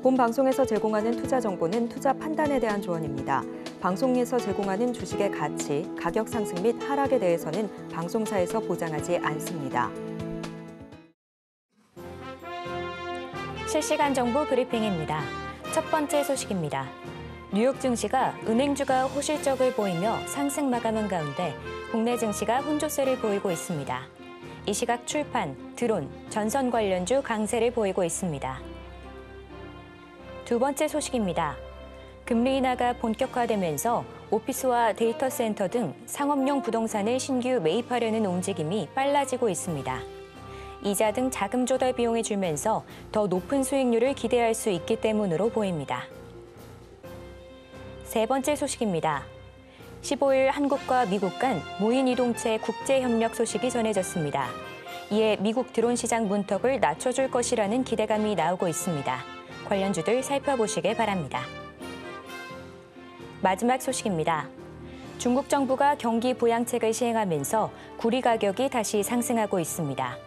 본 방송에서 제공하는 투자 정보는 투자 판단에 대한 조언입니다. 방송에서 제공하는 주식의 가치, 가격 상승 및 하락에 대해서는 방송사에서 보장하지 않습니다. 실시간 정보 브리핑입니다. 첫 번째 소식입니다. 뉴욕 증시가 은행주가 호실적을 보이며 상승 마감한 가운데 국내 증시가 혼조세를 보이고 있습니다. 이 시각 출판, 드론, 전선 관련주 강세를 보이고 있습니다. 두 번째 소식입니다. 금리 인하가 본격화되면서 오피스와 데이터 센터 등 상업용 부동산을 신규 매입하려는 움직임이 빨라지고 있습니다. 이자 등 자금 조달 비용이 줄면서 더 높은 수익률을 기대할 수 있기 때문으로 보입니다. 세 번째 소식입니다. 15일 한국과 미국 간 무인이동체 국제협력 소식이 전해졌습니다. 이에 미국 드론 시장 문턱을 낮춰줄 것이라는 기대감이 나오고 있습니다. 관련주들 살펴보시길 바랍니다. 마지막 소식입니다. 중국 정부가 경기 부양책을 시행하면서 구리 가격이 다시 상승하고 있습니다.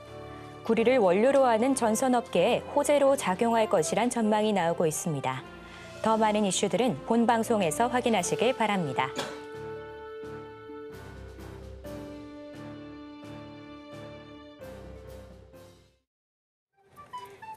구리를 원료로 하는 전선업계에 호재로 작용할 것이란 전망이 나오고 있습니다. 더 많은 이슈들은 본 방송에서 확인하시길 바랍니다.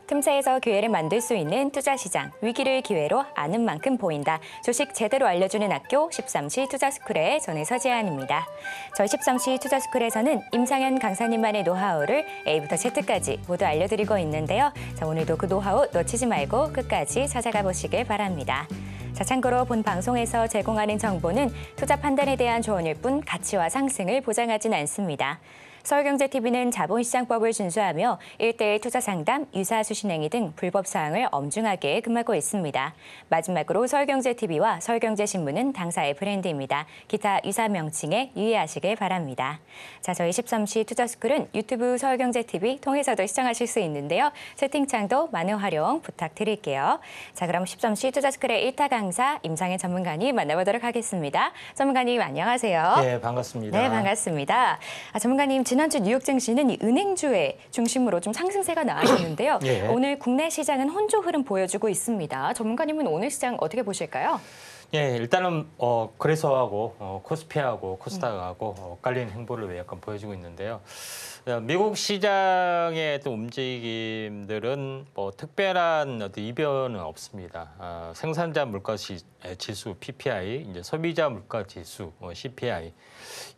틈새에서 기회를 만들 수 있는 투자시장, 위기를 기회로 아는 만큼 보인다. 주식 제대로 알려주는 학교 13시 투자스쿨의 전혜서 제안입니다. 저희 13시 투자스쿨에서는 임상현 강사님만의 노하우를 A부터 Z까지 모두 알려드리고 있는데요. 자, 오늘도 그 노하우 놓치지 말고 끝까지 찾아가 보시길 바랍니다. 자, 참고로 본 방송에서 제공하는 정보는 투자 판단에 대한 조언일 뿐 가치와 상승을 보장하진 않습니다. 서울경제TV는 자본시장법을 준수하며 1:1 투자 상담, 유사 수신행위 등 불법 사항을 엄중하게 금하고 있습니다. 마지막으로 서울경제TV와 서울경제신문은 당사의 브랜드입니다. 기타 유사 명칭에 유의하시길 바랍니다. 자, 저희 13시 투자스쿨은 유튜브 서울경제TV 통해서도 시청하실 수 있는데요. 채팅창도 많은 활용 부탁드릴게요. 자, 그럼 13시 투자스쿨의 1타 강사 임상현 전문가님 만나보도록 하겠습니다. 전문가님 안녕하세요. 네, 반갑습니다. 네, 반갑습니다. 전문가님, 지난주 뉴욕 증시는 이 은행주에 중심으로 좀 상승세가 나왔는데요. 예. 오늘 국내 시장은 혼조 흐름 보여주고 있습니다. 전문가님은 오늘 시장 어떻게 보실까요? 예, 일단은 거래소하고 코스피하고 코스닥하고 엇갈리는 행보를 약간 보여주고 있는데요. 미국 시장의 또 움직임들은 뭐 특별한 어떤 이변은 없습니다. 생산자 물가 지수 PPI, 이제 소비자 물가 지수 CPI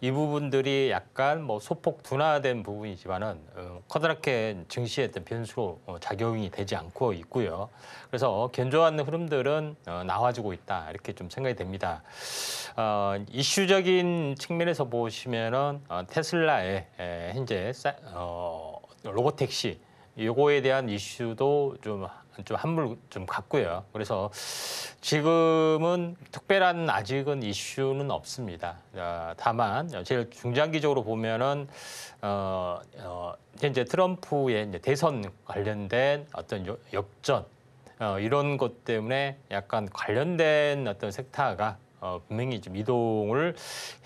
이 부분들이 약간 뭐 소폭 둔화된 부분이지만은 커다랗게 증시의 어떤 변수로 작용이 되지 않고 있고요. 그래서 견조한 흐름들은 나와주고 있다 이렇게 좀 생각이 됩니다. 이슈적인 측면에서 보시면은 테슬라의 현재 로보택시 요거에 대한 이슈도 좀 한물 좀 같고요. 그래서 지금은 특별한 아직은 이슈는 없습니다. 다만 제일 중장기적으로 보면은 현재 트럼프의 이제 대선 관련된 어떤 역전 이런 것 때문에 약간 관련된 어떤 섹터가 분명히 좀 이동을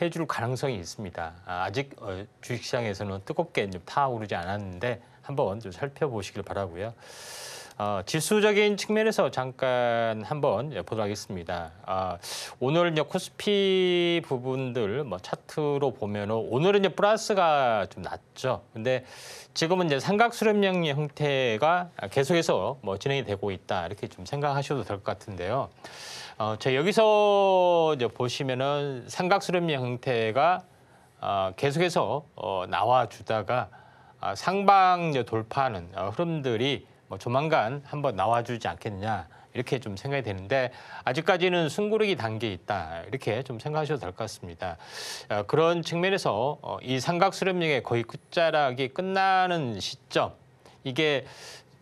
해줄 가능성이 있습니다. 아직 주식시장에서는 뜨겁게 좀 타오르지 않았는데 한번 좀 살펴보시길 바라고요. 지수적인 측면에서 잠깐 한번 보도록 하겠습니다. 오늘 이제 코스피 부분들 뭐 차트로 보면은 오늘은 이제 플러스가 좀 낮죠. 근데 지금은 이제 삼각수렴형 형태가 계속해서 뭐 진행이 되고 있다 이렇게 좀 생각하셔도 될 것 같은데요. 저 여기서 이제 보시면은 삼각수렴형 형태가 계속해서 나와주다가 상방 돌파하는 흐름들이 뭐 조만간 한번 나와주지 않겠느냐 이렇게 좀 생각이 되는데 아직까지는 숨고르기 단계에 있다 이렇게 좀 생각하셔도 될 것 같습니다. 그런 측면에서 이 삼각수렴형의 거의 끝자락이 끝나는 시점 이게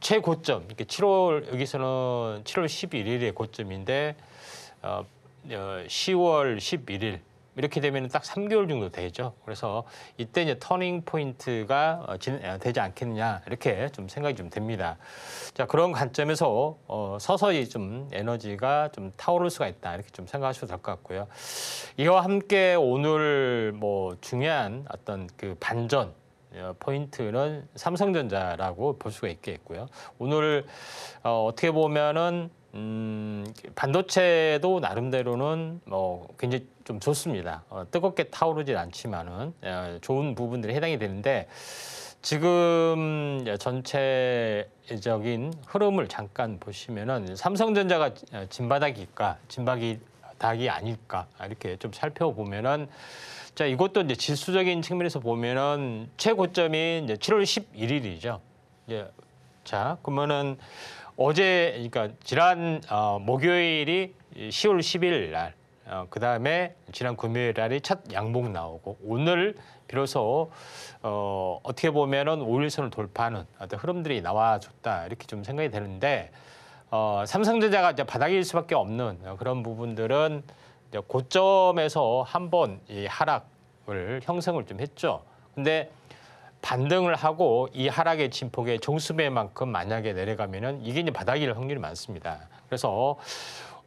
최고점 이게 7월 여기서는 7월 11일의 고점인데 10월 11일 이렇게 되면 딱 3개월 정도 되죠. 그래서 이때 이제 터닝 포인트가 되지 않겠느냐 이렇게 좀 생각이 좀 됩니다. 자, 그런 관점에서 서서히 좀 에너지가 좀 타오를 수가 있다 이렇게 좀 생각하셔도 될 것 같고요. 이와 함께 오늘 뭐 중요한 어떤 그 반전 포인트는 삼성전자라고 볼 수가 있겠고요. 오늘 어떻게 보면은 반도체도 나름대로는 뭐 굉장히 좀 좋습니다. 뜨겁게 타오르진 않지만은 좋은 부분들이 해당이 되는데 지금 전체적인 흐름을 잠깐 보시면은 삼성전자가 진바닥이 아닐까 이렇게 좀 살펴보면은 자 이것도 이제 지수적인 측면에서 보면은 최고점이 이제 7월 11일이죠. 자 그러면은 어제 그러니까 지난 목요일이 10월 10일 날, 그다음에 지난 금요일 날이 첫 양봉 나오고 오늘 비로소 어떻게 보면은 5일선을 돌파하는 어떤 흐름들이 나와줬다 이렇게 좀 생각이 되는데 삼성전자가 이제 바닥일 수밖에 없는 그런 부분들은 이제 고점에서 한번 이 하락을 형성을 좀 했죠. 근데 반등을 하고 이 하락의 진폭의 종수배만큼 만약에 내려가면은 이게 이제 바닥일 확률이 많습니다. 그래서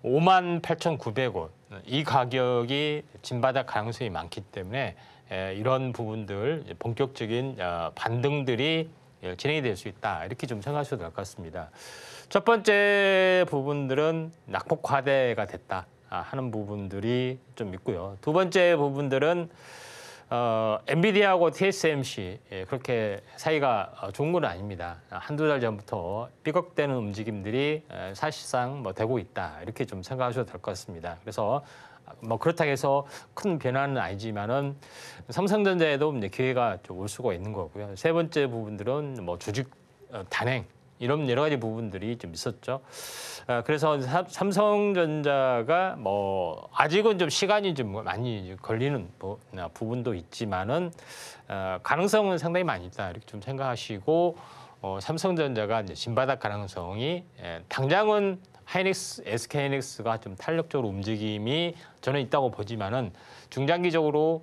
58,900원 이 가격이 진바닥 가능성이 많기 때문에 이런 부분들 본격적인 반등들이 진행이 될 수 있다 이렇게 좀 생각하셔도 될 것 같습니다. 첫 번째 부분들은 낙폭과대가 됐다 하는 부분들이 좀 있고요. 두 번째 부분들은 엔비디아하고 TSMC 그렇게 사이가 좋은 건 아닙니다. 한두 달 전부터 삐걱대는 움직임들이 사실상 뭐 되고 있다 이렇게 좀 생각하셔도 될 것 같습니다. 그래서 뭐 그렇다고 해서 큰 변화는 아니지만은 삼성전자에도 이제 기회가 좀 올 수가 있는 거고요. 세 번째 부분들은 뭐 조직 단행 이런 여러 가지 부분들이 좀 있었죠. 그래서 삼성전자가 뭐 아직은 좀 시간이 좀 많이 걸리는 부분도 있지만은 가능성은 상당히 많이 있다 이렇게 좀 생각하시고 삼성전자가 이제 진바닥 가능성이 당장은 하이닉스, SK하이닉스가 좀 탄력적으로 움직임이 저는 있다고 보지만은 중장기적으로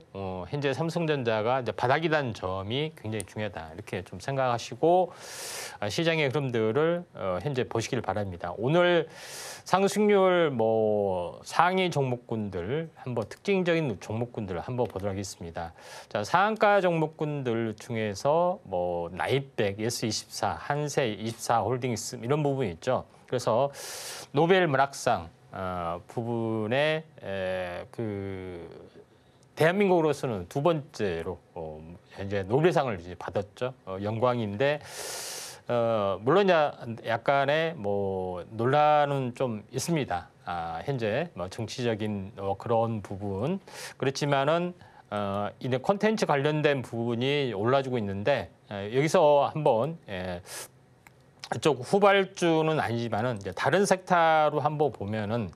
현재 삼성전자가 이제 바닥이라는 점이 굉장히 중요하다 이렇게 좀 생각하시고 시장의 흐름들을 현재 보시길 바랍니다. 오늘 상승률 뭐 상위 종목군들 한번 특징적인 종목군들 한번 보도록 하겠습니다. 자 상한가 종목군들 중에서 뭐 나이백, 예스24, 한세24 홀딩스 이런 부분이 있죠. 그래서 노벨 문학상 부분에 그 대한민국으로서는 두 번째로 이제 노벨상을 이제 받았죠. 영광인데 물론 약간의 뭐 논란은 좀 있습니다. 현재 뭐 정치적인 그런 부분 그렇지만은 이제 콘텐츠 관련된 부분이 올라주고 있는데 여기서 한번 이쪽 후발주는 아니지만은 이제 다른 섹터로 한번 보면은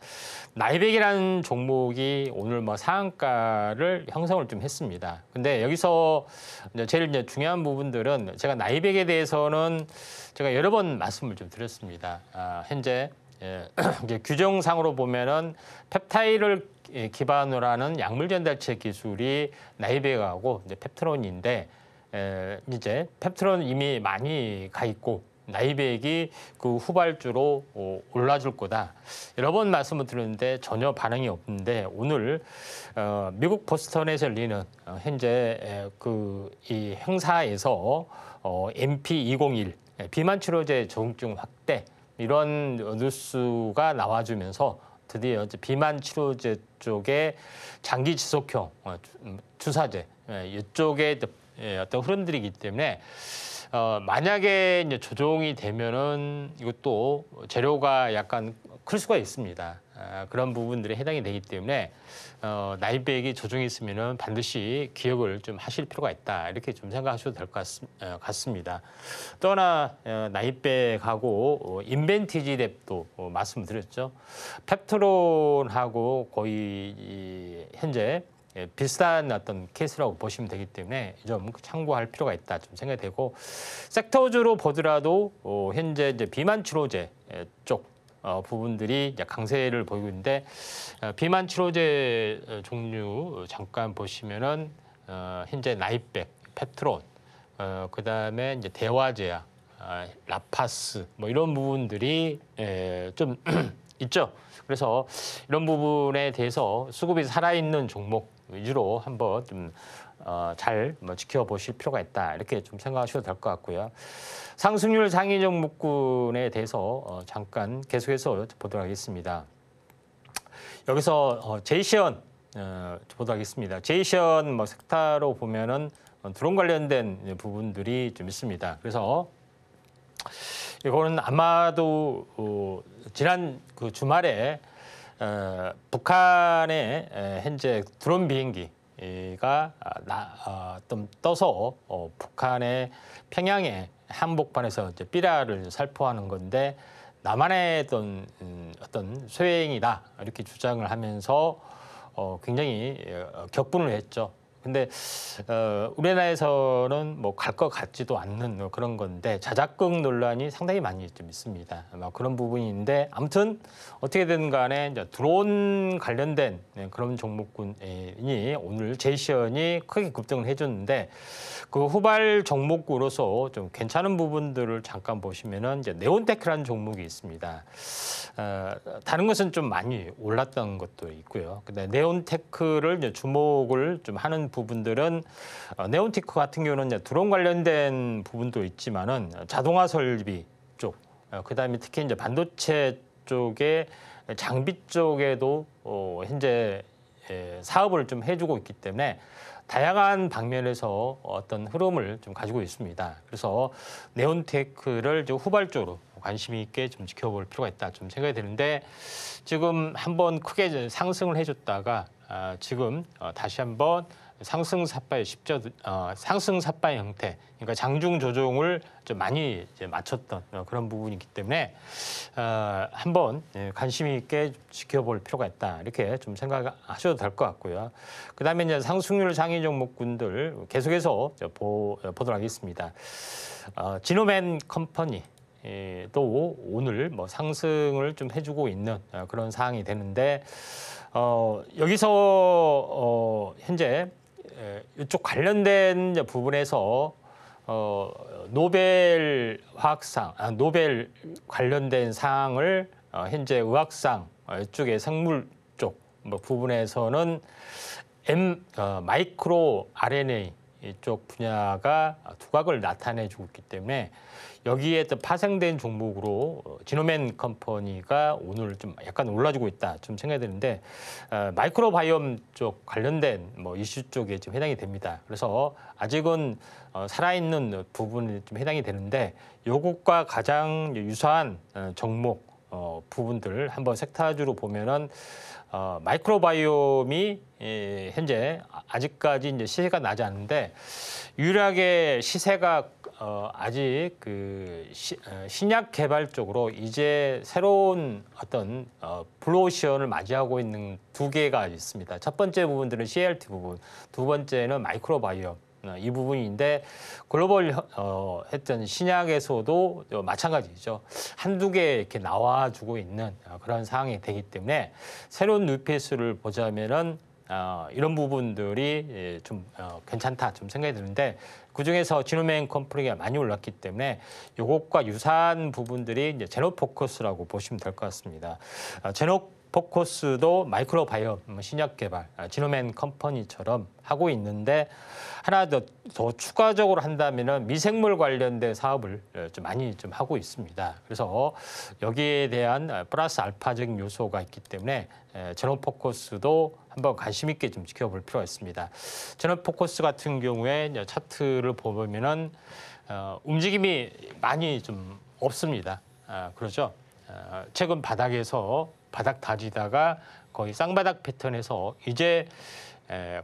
나이백이라는 종목이 오늘 뭐 상한가를 형성을 좀 했습니다. 근데 여기서 이제 제일 이제 중요한 부분들은 제가 나이백에 대해서는 제가 여러 번 말씀을 좀 드렸습니다. 현재 이제 규정상으로 보면은 펩타이드를 기반으로 하는 약물 전달체 기술이 나이백하고 이제 펩트론인데 이제 펩트론 이미 많이 가 있고 나이백이 그 후발주로 올라줄 거다. 여러 번 말씀을 드렸는데 전혀 반응이 없는데 오늘 미국 보스턴에서 열리는 현재 그 이 행사에서 MP201 비만 치료제 적응증 확대 이런 뉴스가 나와주면서 드디어 이제 비만 치료제 쪽에 장기 지속형 주사제 이쪽에 어떤 흐름들이기 때문에 만약에 이제 조정이 되면은 이것도 재료가 약간 클 수가 있습니다. 그런 부분들이 해당이 되기 때문에 나이백이 조정이 있으면은 반드시 기억을 좀 하실 필요가 있다 이렇게 좀 생각하셔도 될 것 같습니다. 또 하나 나이백하고 인벤티지 랩도 말씀드렸죠. 펩트론하고 거의 현재 비슷한 어떤 케이스라고 보시면 되기 때문에 좀 참고할 필요가 있다 좀 생각이 되고 섹터주로 보더라도 현재 이제 비만 치료제 쪽 부분들이 이제 강세를 보이고 있는데 비만 치료제 종류 잠깐 보시면은 현재 나이백, 펩트론, 그다음에 이제 대화제약, 라파스 뭐 이런 부분들이 좀 있죠. 그래서 이런 부분에 대해서 수급이 살아있는 종목 위주로 한번 좀 잘 지켜보실 필요가 있다 이렇게 좀 생각하셔도 될 것 같고요. 상승률 상위 종목군에 대해서 잠깐 계속해서 보도록 하겠습니다. 여기서 제이시언 보도록 하겠습니다. 제이시언 뭐 섹터로 보면은 드론 관련된 부분들이 좀 있습니다. 그래서 이거는 아마도 지난 그 주말에 북한의 현재 드론 비행기가 좀 떠서 북한의 평양의 한복판에서 이제 삐라를 살포하는 건데 남한의 어떤 소행이다 이렇게 주장을 하면서 굉장히 격분을 했죠. 근데 우리나라에서는 뭐 갈 것 같지도 않는 그런 건데 자작극 논란이 상당히 많이 좀 있습니다. 그런 부분인데 아무튼 어떻게든 간에 이제 드론 관련된 그런 종목군이 오늘 제이시언이 크게 급등을 해줬는데 그 후발 종목으로서 좀 괜찮은 부분들을 잠깐 보시면은 이제 네온테크라는 종목이 있습니다. 다른 것은 좀 많이 올랐던 것도 있고요. 근데 네온테크를 이제 주목을 좀 하는 부분들은 네온테크 같은 경우는 이제 드론 관련된 부분도 있지만은 자동화 설비 쪽, 그다음에 특히 이제 반도체 쪽에 장비 쪽에도 현재 사업을 좀 해주고 있기 때문에 다양한 방면에서 어떤 흐름을 좀 가지고 있습니다. 그래서 네온테크를 좀 후발적으로 관심 있게 좀 지켜볼 필요가 있다 좀 생각이 드는데 지금 한번 크게 상승을 해줬다가 지금 다시 한번 상승 삿바의 형태, 그러니까 장중 조정을 좀 많이 이제 맞췄던 그런 부분이기 때문에 한번 관심 있게 지켜볼 필요가 있다 이렇게 좀 생각하셔도 될 것 같고요. 그다음에 이제 상승률 상위 종목군들 계속해서 보도록 하겠습니다. 지노맨 컴퍼니. 또 오늘 뭐 상승을 좀 해주고 있는 그런 상황이 되는데 여기서 현재 이쪽 관련된 부분에서 노벨 화학상, 노벨 관련된 사항을 현재 의학상 이쪽의 생물 쪽 뭐 부분에서는 마이크로 RNA 이쪽 분야가 두각을 나타내주고 있기 때문에 여기에 또 파생된 종목으로 지노맨 컴퍼니가 오늘 좀 약간 올라주고 있다 좀 생각이 드는데 마이크로바이옴 쪽 관련된 뭐 이슈 쪽에 좀 해당이 됩니다. 그래서 아직은 살아있는 부분이 좀 해당이 되는데 요것과 가장 유사한 종목 부분들 한번 섹터주로 보면은 마이크로바이옴이 현재 아직까지 이제 시세가 나지 않는데 유일하게 시세가 아직 그 신약 개발 쪽으로 이제 새로운 어떤 블루오션을 맞이하고 있는 두 개가 있습니다. 첫 번째 부분들은 CLT 부분, 두 번째는 마이크로바이옴. 이 부분인데 글로벌 했던 신약에서도 마찬가지죠. 한두 개 이렇게 나와주고 있는 그런 상황이 되기 때문에 새로운 뉴페이스를 보자면은 이런 부분들이 좀 괜찮다 좀 생각이 드는데 그중에서 지노맨 컴퍼니가 많이 올랐기 때문에 이것과 유사한 부분들이 이제 제노포커스라고 보시면 될 것 같습니다. 제노포커스도 마이크로바이옴 신약 개발 지노맨 컴퍼니처럼 하고 있는데 하나 더 추가적으로 한다면은 미생물 관련된 사업을 좀 많이 좀 하고 있습니다. 그래서 여기에 대한 플러스 알파적인 요소가 있기 때문에 제노포커스도 한번 관심 있게 좀 지켜볼 필요가 있습니다. 제노포커스 같은 경우에 차트를 보면은 움직임이 많이 좀 없습니다. 그렇죠? 최근 바닥에서 바닥 다지다가 거의 쌍바닥 패턴에서 이제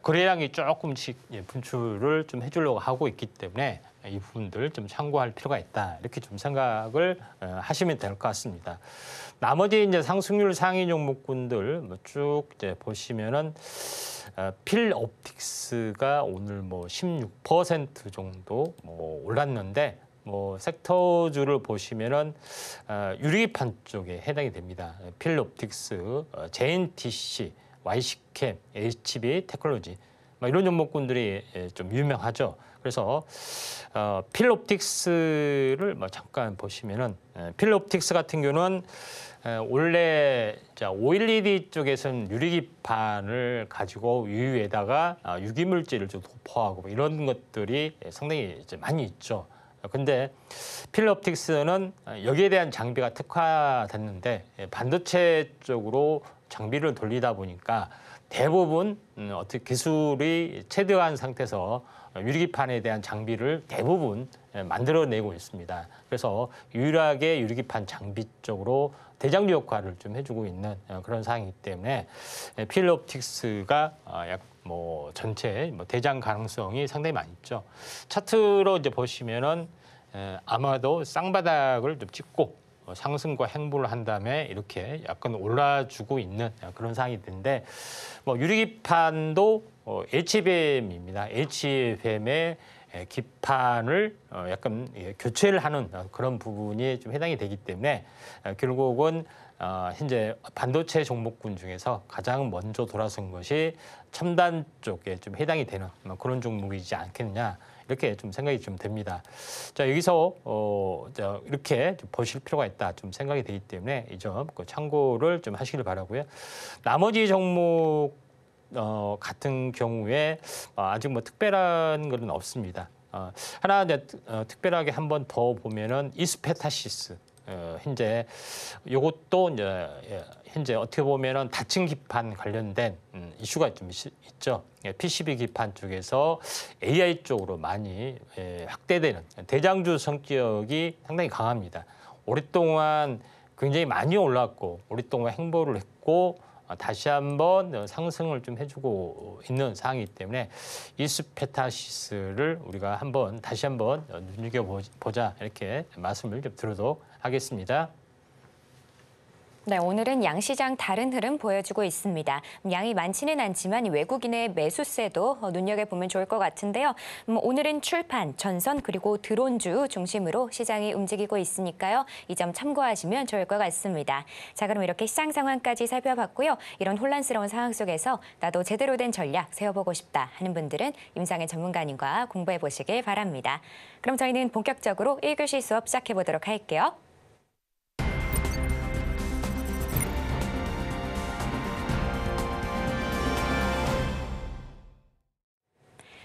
거래량이 조금씩 분출을 좀 해주려고 하고 있기 때문에 이 부분들 좀 참고할 필요가 있다 이렇게 좀 생각을 하시면 될 것 같습니다. 나머지 이제 상승률 상위 종목군들 쭉 이제 보시면은 필옵틱스가 오늘 뭐 16% 정도 뭐 올랐는데 뭐 섹터주를 보시면은 유리기판 쪽에 해당이 됩니다. 필옵틱스, JNTC, YC캠, HB 테크놀로지 이런 종목군들이 좀 유명하죠. 그래서 필옵틱스를 잠깐 보시면은 필옵틱스 같은 경우는 원래 512D 쪽에서는 유리기판을 가지고 유유에다가 유기물질을 좀 도포하고 이런 것들이 상당히 이제 많이 있죠. 근데 필옵틱스는 여기에 대한 장비가 특화됐는데 반도체 쪽으로 장비를 돌리다 보니까 대부분 어떻게 기술이 최대화한 상태에서 유리기판에 대한 장비를 대부분 만들어내고 있습니다. 그래서 유일하게 유리기판 장비 쪽으로 대장주 역할을 좀 해주고 있는 그런 상황이기 때문에 필옵틱스가 약 전체 대장 가능성이 상당히 많이 있죠. 차트로 이제 보시면은 아마도 쌍바닥을 좀 찍고 상승과 행보를 한 다음에 이렇게 약간 올라주고 있는 그런 상황이 되는데 유리기판도 HBM입니다. HBM의 기판을 약간 교체를 하는 그런 부분이 좀 해당이 되기 때문에 결국은 현재 반도체 종목군 중에서 가장 먼저 돌아선 것이 첨단 쪽에 좀 해당이 되는 그런 종목이지 않겠느냐 이렇게 좀 생각이 좀 됩니다. 자, 여기서 이렇게 좀 보실 필요가 있다 좀 생각이 되기 때문에 이 점 참고를 좀 하시길 바라고요. 나머지 종목 같은 경우에 아직 특별한 것은 없습니다. 하나 이제 특별하게 한 번 더 보면은 이스페타시스. 현재 이것도 이제 현재 어떻게 보면은 다층 기판 관련된 이슈가 좀 있죠. PCB 기판 쪽에서 AI 쪽으로 많이 확대되는 대장주 성격이 상당히 강합니다. 오랫동안 굉장히 많이 올랐고 오랫동안 행보를 했고 다시 한번 상승을 좀 해주고 있는 상황이기 때문에 이스페타시스를 우리가 다시 한번 눈여겨보자 이렇게 말씀을 좀 드리도록 하겠습니다. 네, 오늘은 양시장 다른 흐름 보여주고 있습니다. 양이 많지는 않지만 외국인의 매수세도 눈여겨보면 좋을 것 같은데요. 오늘은 출판, 전선 그리고 드론주 중심으로 시장이 움직이고 있으니까요. 이 점 참고하시면 좋을 것 같습니다. 자, 그럼 이렇게 시장 상황까지 살펴봤고요. 이런 혼란스러운 상황 속에서 나도 제대로 된 전략 세워보고 싶다 하는 분들은 임상의 전문가님과 공부해 보시길 바랍니다. 그럼 저희는 본격적으로 1교시 수업 시작해 보도록 할게요.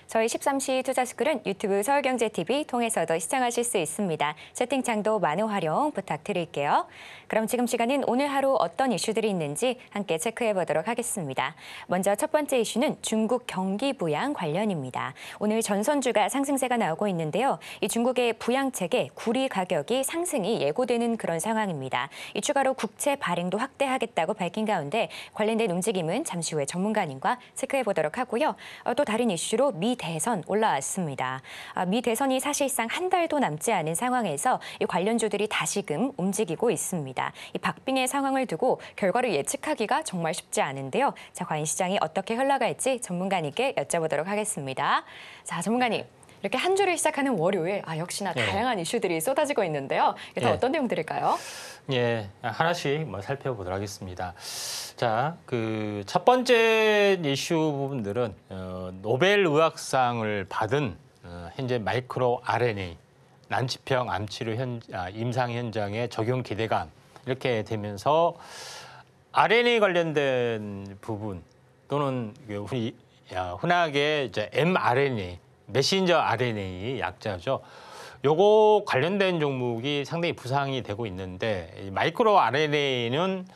저희 13시 투자스쿨은 유튜브 서울경제TV 통해서도 시청하실 수 있습니다. 채팅창도 많은 활용 부탁드릴게요. 그럼 지금 시간은 오늘 하루 어떤 이슈들이 있는지 함께 체크해 보도록 하겠습니다. 먼저 첫 번째 이슈는 중국 경기 부양 관련입니다. 오늘 전선주가 상승세가 나오고 있는데요. 이 중국의 부양책에 구리 가격이 상승이 예고되는 그런 상황입니다. 이 추가로 국채 발행도 확대하겠다고 밝힌 가운데 관련된 움직임은 잠시 후에 전문가님과 체크해 보도록 하고요. 또 다른 이슈로 미 대선 올라왔습니다. 미 대선이 사실상 한 달도 남지 않은 상황에서 이 관련주들이 다시금 움직이고 있습니다. 이 박빙의 상황을 두고 결과를 예측하기가 정말 쉽지 않은데요. 자, 과연 시장이 어떻게 흘러갈지 전문가님께 여쭤보도록 하겠습니다. 자, 전문가님. 이렇게 한 주를 시작하는 월요일, 역시나 다양한 이슈들이 쏟아지고 있는데요. 일단 어떤 내용들일까요? 예, 하나씩 살펴보도록 하겠습니다. 자, 그 첫 번째 이슈 부분들은 노벨 의학상을 받은 현재 마이크로 RNA 난치병 암치료 임상 현장의 적용 기대감 이렇게 되면서 RNA 관련된 부분 또는 흔하게 이제 mRNA 메신저 RNA 약자죠. 요거 관련된 종목이 상당히 부상이 되고 있는데 마이크로 RNA는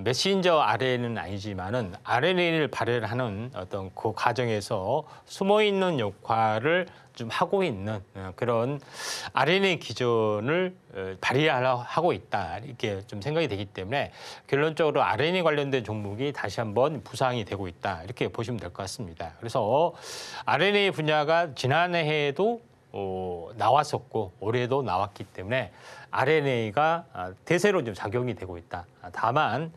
메신저 RNA는 아니지만은 RNA를 발현하는 어떤 그 과정에서 숨어 있는 역할을 좀 하고 있는 그런 RNA 기전을 발휘하고 있다 이렇게 좀 생각이 되기 때문에 결론적으로 RNA 관련된 종목이 다시 한번 부상이 되고 있다 이렇게 보시면 될 것 같습니다. 그래서 RNA 분야가 지난해에도 나왔었고 올해도 나왔기 때문에 RNA가 대세로 좀 작용이 되고 있다. 다만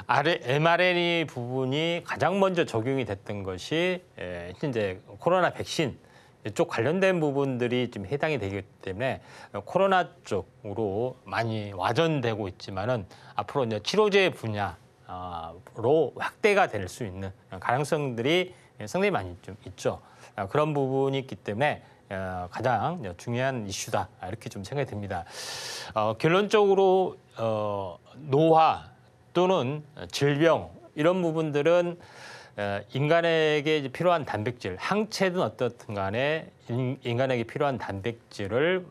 mRNA 부분이 가장 먼저 적용이 됐던 것이 현재 코로나 백신 이쪽 관련된 부분들이 좀 해당이 되기 때문에 코로나 쪽으로 많이 와전되고 있지만은 앞으로 이제 치료제 분야로 확대가 될 수 있는 가능성들이 상당히 많이 좀 있죠. 그런 부분이 있기 때문에 가장 중요한 이슈다 이렇게 좀 생각이 듭니다. 결론적으로 노화 또는 질병 이런 부분들은 인간에게 이제 필요한 단백질, 항체든 어떻든 간에 인간에게 필요한 단백질을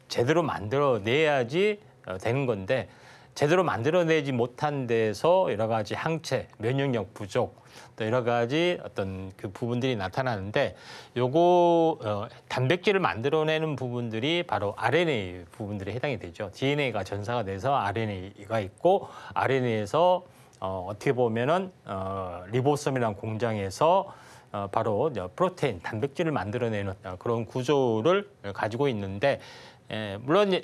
제대로 만들어내야지 되는 건데 제대로 만들어내지 못한 데서 여러 가지 항체, 면역력 부족, 또 여러 가지 어떤 그 부분들이 나타나는데 요거 단백질을 만들어내는 부분들이 바로 RNA 부분들이 해당이 되죠. DNA가 전사가 돼서 RNA가 있고 RNA에서 어떻게 보면은 리보솜이라는 공장에서 바로 프로테인, 단백질을 만들어내는 그런 구조를 가지고 있는데 물론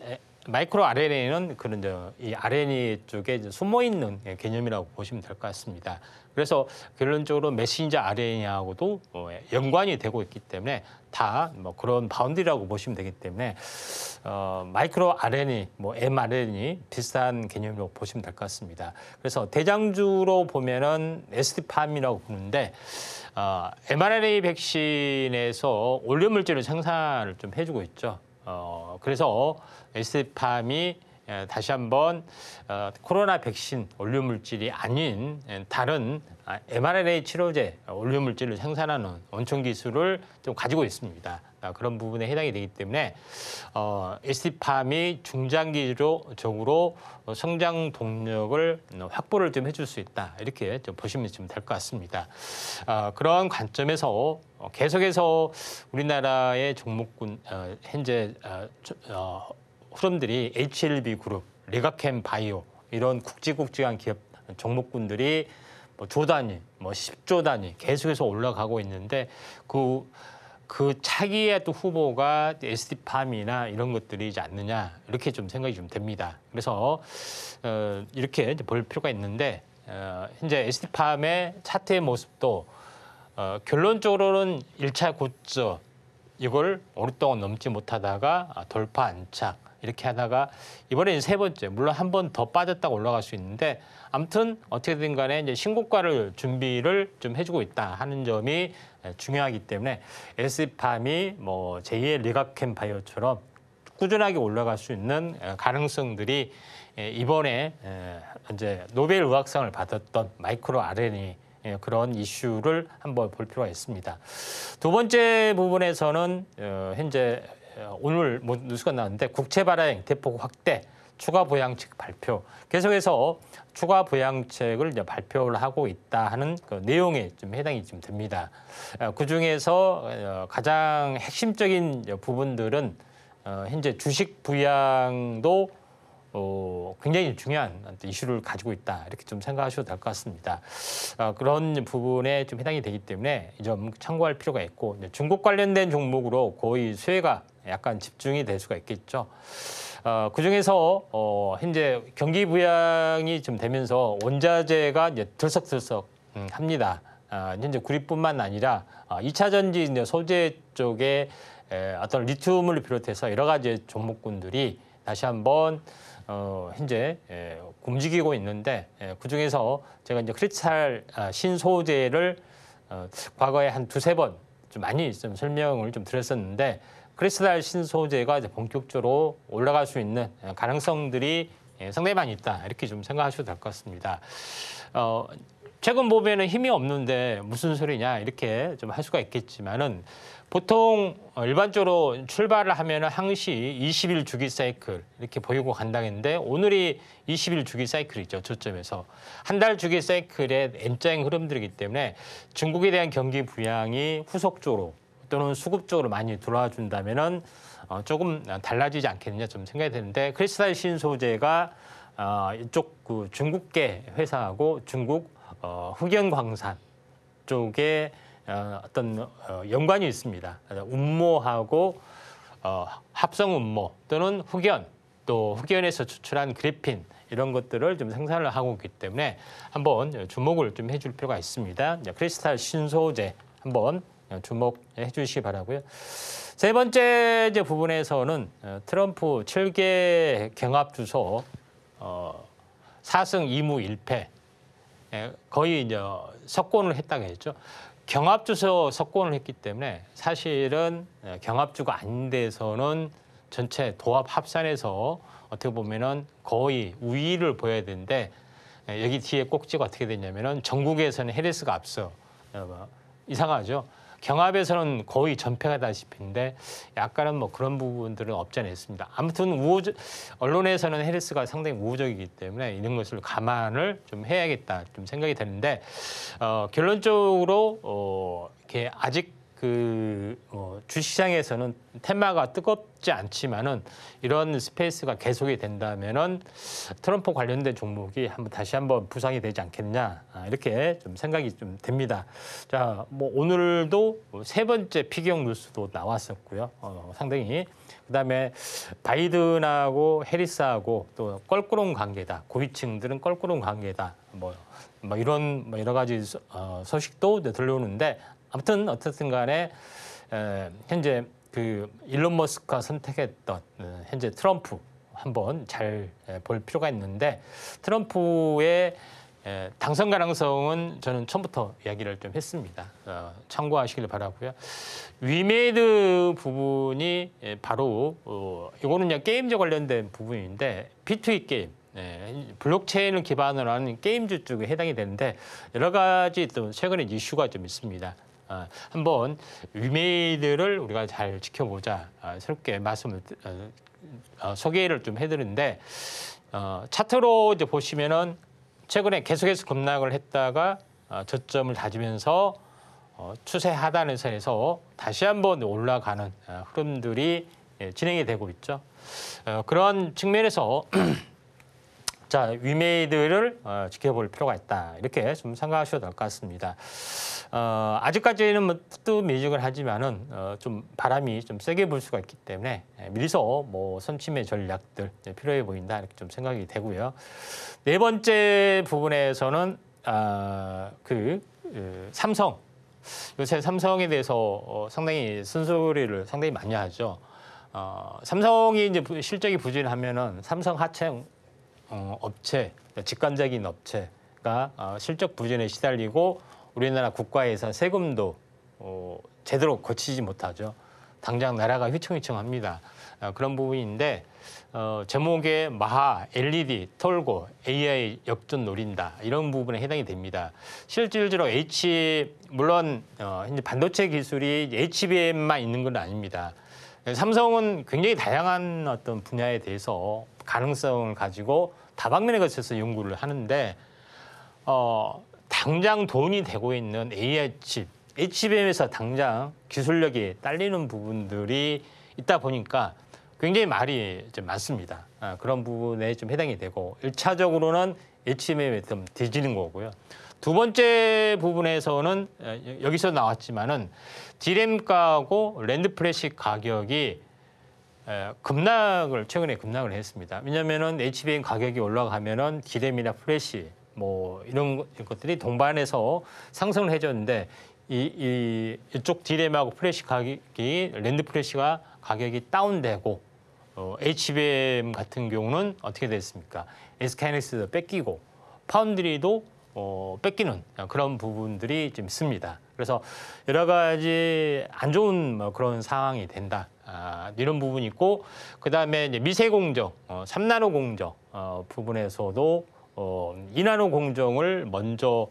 마이크로 RNA는 그런 이 RNA 쪽에 숨어 있는 개념이라고 보시면 될 것 같습니다. 그래서 결론적으로 메신저 RNA하고도 연관이 되고 있기 때문에 다 뭐 그런 바운드리라고 보시면 되기 때문에 마이크로 RNA, 뭐 mRNA 비슷한 개념으로 보시면 될 것 같습니다. 그래서 대장주로 보면은 ST팜이라고 부르는데 mRNA 백신에서 올려 물질을 생산을 좀 해주고 있죠. 그래서 ST팜이 다시 한번 코로나 백신 올려 물질이 아닌 다른 mRNA 치료제 올려 물질을 생산하는 원천 기술을 좀 가지고 있습니다. 그런 부분에 해당이 되기 때문에 ST팜이 중장기적으로 성장 동력을 확보를 좀 해줄 수 있다 이렇게 좀 보시면 좀 될 것 같습니다. 그런 관점에서 계속해서 우리나라의 종목군 현재 흐름들이 HLB 그룹, 리가캠 바이오 이런 굵직굵직한 기업 종목군들이 뭐 조 단위, 뭐 10조 단위 계속해서 올라가고 있는데 그 차기의 또 후보가 ST팜이나 이런 것들이지 않느냐 이렇게 좀 생각이 좀 됩니다. 그래서 이렇게 볼 필요가 있는데 현재 ST팜의 차트의 모습도 결론적으로는 1차 고점 이걸 오랫동안 넘지 못하다가 돌파 안착 이렇게 하다가 이번에 세 번째 물론 한 번 더 빠졌다가 올라갈 수 있는데 아무튼 어떻게든 간에 이제 신고가를 준비를 좀 해주고 있다 하는 점이 중요하기 때문에 ST팜이 뭐 제2의 리가캠 바이오처럼 꾸준하게 올라갈 수 있는 가능성들이 이번에 이제 노벨 의학상을 받았던 마이크로 RNA 그런 이슈를 한번 볼 필요가 있습니다. 두 번째 부분에서는 현재 오늘 뭐 뉴스가 나왔는데 국채 발행 대폭 확대 추가 부양책 발표 계속해서 추가 부양책을 이제 발표를 하고 있다 하는 그 내용에 좀 해당이 좀 됩니다. 그 중에서 가장 핵심적인 부분들은 현재 주식 부양도 굉장히 중요한 이슈를 가지고 있다 이렇게 좀 생각하셔도 될 것 같습니다. 그런 부분에 좀 해당이 되기 때문에 이 점 참고할 필요가 있고 중국 관련된 종목으로 거의 수혜가 약간 집중이 될 수가 있겠죠. 그중에서 현재 경기 부양이 좀 되면서 원자재가 이제 들썩들썩 합니다. 현재 구리뿐만 아니라 2차 전지 이제 소재 쪽에 어떤 리튬을 비롯해서 여러 가지 종목군들이 다시 한번 현재 움직이고 있는데 그중에서 제가 이제 크리스탈 신소재를 과거에 한 두세 번 좀 많이 좀 설명을 좀 드렸었는데 크리스탈 신소재가 이제 본격적으로 올라갈 수 있는 가능성들이 상당히 많이 있다 이렇게 좀 생각하셔도 될 것 같습니다. 최근 보면은 힘이 없는데 무슨 소리냐 이렇게 좀 할 수가 있겠지만은 보통 일반적으로 출발을 하면은 항시 20일 주기 사이클 이렇게 보이고 간다는데 오늘이 20일 주기 사이클이죠. 저점에서 한 달 주기 사이클의 N자형 흐름들이기 때문에 중국에 대한 경기 부양이 후속적으로 또는 수급적으로 많이 들어와 준다면은 조금 달라지지 않겠느냐 좀 생각이 되는데 크리스탈 신소재가 이쪽 그 중국계 회사하고 중국 흑연광산 쪽에 어떤 연관이 있습니다. 운모하고 합성 운모 또는 흑연 또 흑연에서 추출한 그래핀 이런 것들을 좀 생산을 하고 있기 때문에 한번 주목을 좀 해줄 필요가 있습니다. 크리스탈 신소재 한번 주목해 주시기 바라고요. 세 번째 이제 부분에서는 트럼프 7개 경합 주소 4승 2무 1패 거의 이제 석권을 했다고 했죠. 경합주서 석권을 했기 때문에 사실은 경합주가 아닌 데서는 전체 도합 합산에서 어떻게 보면은 거의 우위를 보여야 되는데 여기 뒤에 꼭지가 어떻게 됐냐면은 전국에서는 해리스가 앞서 이상하죠. 경합에서는 거의 전패가 다시피인데 약간은 뭐 그런 부분들은 없지 않아 있습니다. 아무튼 언론에서는 해리스가 상당히 우호적이기 때문에 이런 것을 감안을 좀 해야겠다 좀 생각이 드는데 결론적으로 이렇게 아직 주시장에서는 테마가 뜨겁지 않지만은 이런 스페이스가 계속이 된다면은 트럼프 관련된 종목이 다시 한번 부상이 되지 않겠냐 이렇게 좀 생각이 좀 됩니다. 자, 뭐 오늘도 세 번째 피경 뉴스도 나왔었고요. 상당히 그다음에 바이든하고 해리스하고 또 껄끄러운 관계다. 고위층들은 껄끄러운 관계다. 뭐 이런 여러 가지 소식도 들려오는데. 아무튼 어떻든 간에 현재 일론 머스크가 선택했던 현재 트럼프 한번 잘 볼 필요가 있는데 트럼프의 당선 가능성은 저는 처음부터 이야기를 좀 했습니다. 참고하시길 바라고요. 위메이드 부분이 바로 이거는 그냥 게임즈 관련된 부분인데 B2B 게임. 블록체인을 기반으로 하는 게임즈 쪽에 해당이 되는데 여러 가지 또 최근에 이슈가 좀 있습니다. 한번 위메이드를 우리가 잘 지켜보자. 새롭게 말씀을 소개를 좀 해드리는데 차트로 이제 보시면은 최근에 계속해서 급락을 했다가 저점을 다지면서 추세 하단에서 다시 한번 올라가는 흐름들이 진행이 되고 있죠. 그런 측면에서 자, 위메이드를 지켜볼 필요가 있다. 이렇게 좀 생각하셔도 될 것 같습니다. 아직까지는 뭐 뜨미직을 하지만은 좀 바람이 좀 세게 불 수가 있기 때문에 미리서 뭐 선침의 전략들 필요해 보인다. 이렇게 좀 생각이 되고요. 네 번째 부분에서는 삼성. 요새 삼성에 대해서 상당히 쓴소리를 상당히 많이 하죠. 삼성이 이제 실적이 부진하면은 삼성 하청 업체, 직관적인 업체가 실적 부진에 시달리고 우리나라 국가에서 세금도 제대로 거치지 못하죠. 당장 나라가 휘청휘청합니다. 그런 부분인데 제목에 마하, LED, 톨고, AI 역전 노린다 이런 부분에 해당이 됩니다. 실질적으로 물론 현재 반도체 기술이 HBM만 있는 건 아닙니다. 삼성은 굉장히 다양한 어떤 분야에 대해서 가능성을 가지고 다방면에 걸쳐서 연구를 하는데 당장 돈이 되고 있는 AI 칩, HBM에서 당장 기술력이 딸리는 부분들이 있다 보니까 굉장히 말이 좀 많습니다. 그런 부분에 좀 해당이 되고 1차적으로는 HBM에 좀 뒤지는 거고요. 두 번째 부분에서는 여기서 나왔지만은 디램가하고 랜드 프레시 가격이 최근에 급락을 했습니다. 왜냐하면은 HBM 가격이 올라가면은 디램이나 프레시 뭐 이런 것들이 동반해서 상승을 해줬는데 이쪽 디램하고 프레시 가격이 랜드 프레시가 가격이 다운되고 HBM 같은 경우는 어떻게 됐습니까? SK하이닉스도 뺏기고 파운드리도 뺏기는 그런 부분들이 좀 있습니다. 그래서 여러 가지 안 좋은 그런 상황이 된다. 이런 부분이 있고 그다음에 이제 미세 공정, 3나노 공정 부분에서도 2나노 공정을 먼저